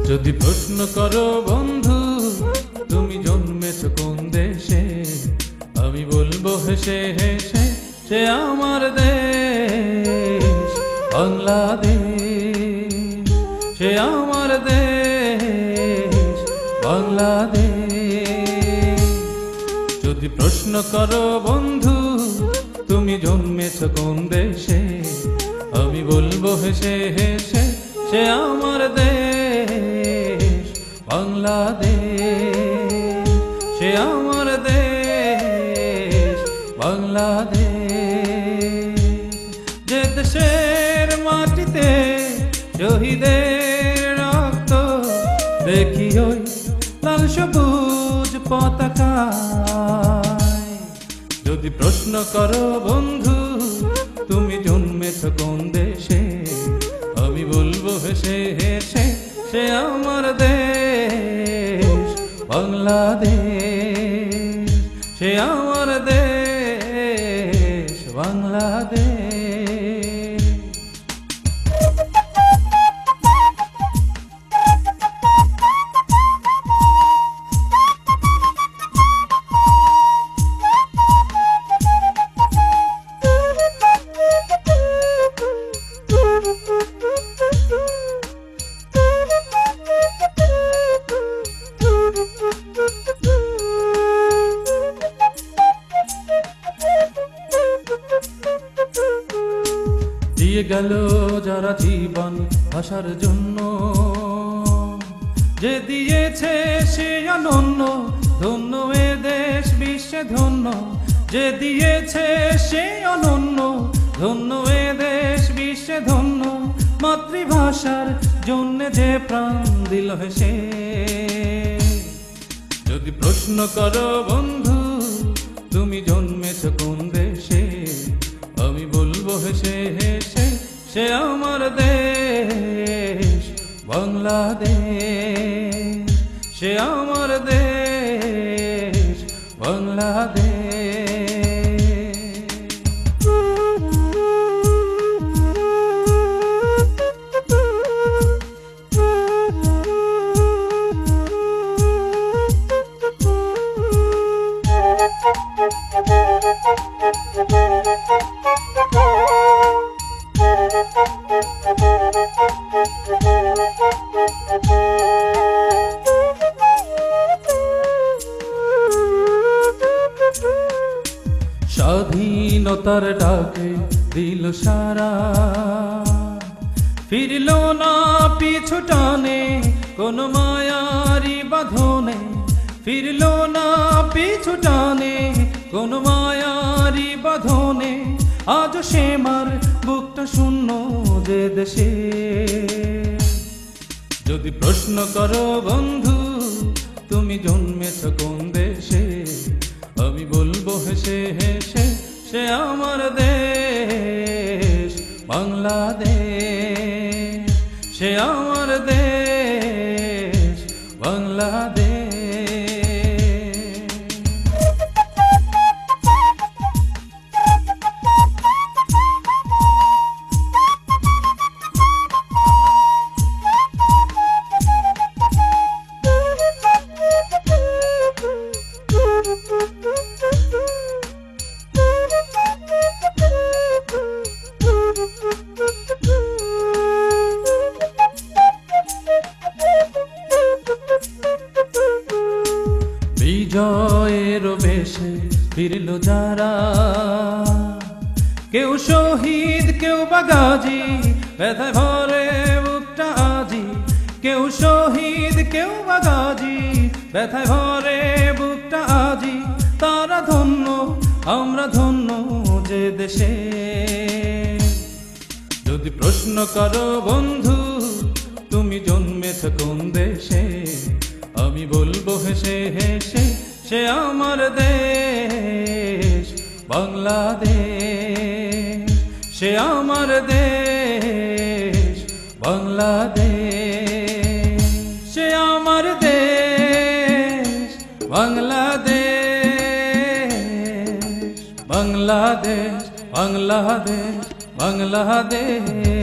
যদি প্রশ্ন করো বন্ধু তুমি জন্মেছ কোন দেশে, আমি বলবো হেসে হেসে সে আমার দেশ বাংলাদেশ, সে আমার দেশ বাংলাদেশ। যদি প্রশ্ন করো বন্ধু তুমি জন্মেছ কোন দেশে, আমি বলবো হেসে হেসে সে আমার দেশ বাংলাদেশ, সে আমার দেশ বাংলাদেশ। যে দেশের মাটিতে শহীদের রক্ত দেখি ওই লাল সবুজ পতাকায়। যদি প্রশ্ন করো বন্ধু তুমি জন্মেছ কোন দেশে, আমি বলবো হেসে হেসে সে আমার দেশ বাংলাদেশ, সে আমার দেশ বাংলাদেশ। দিয়ে গেল যারা জীবন ভাষার জন্য, যে দিয়েছে সে অনন্য, ধন্য এ দেশ বিশ্বে ধন্য। যে দিয়েছে সে অনন্য, ধন্য এ দেশ বিশ্বে ধন্য। মাতৃভাষার জন্য যে প্রাণ দিল হেসে। যদি প্রশ্ন করো বন্ধু তুমি জন্মেছ কোন দেশে, আমি বলবো হেসে হেসে সে আমার দেশ বাংলাদেশ, সে আমার দেশ বাংলাদেশ। স্বাধীনতার ডাকে দিল সারা, ফিরল না পিছু টানে কোন মায়ারি বাঁধনে। ফিরল না পিছু টানে কোন মায়ারি বাঁধনে। আজ সে মার বুকটা শূন্য যে দেশে। যদি প্রশ্ন করো বন্ধু তুমি জন্মেছ কোন দেশে, আমি বলবো হেসে হেসে সে আমার দেশ বাংলাদেশ, সে আমার দেশ বাংলাদেশ। বিজয়ের বেশে ফিরল যারা, কেউ শহীদ কেউ বা গাজী, ব্যথায় ভরে বুকটা আজি। কেউ শহীদ কেউ বা গাজী, ব্যথায় ভরে বুকটা আজি। তারা ধন্য আমরা ধন্য যে দেশে। যদি প্রশ্ন করো বন্ধু তুমি জন্মেছ কোন দেশে, আমি বলবো হেসে হেসে সে আমার দেশ বাংলাদেশ, সে আমার দেশ বাংলাদেশ, সে আমার দেশ বাংলাদেশ, বাংলাদেশ, বাংলাদেশ, বাংলাদেশ।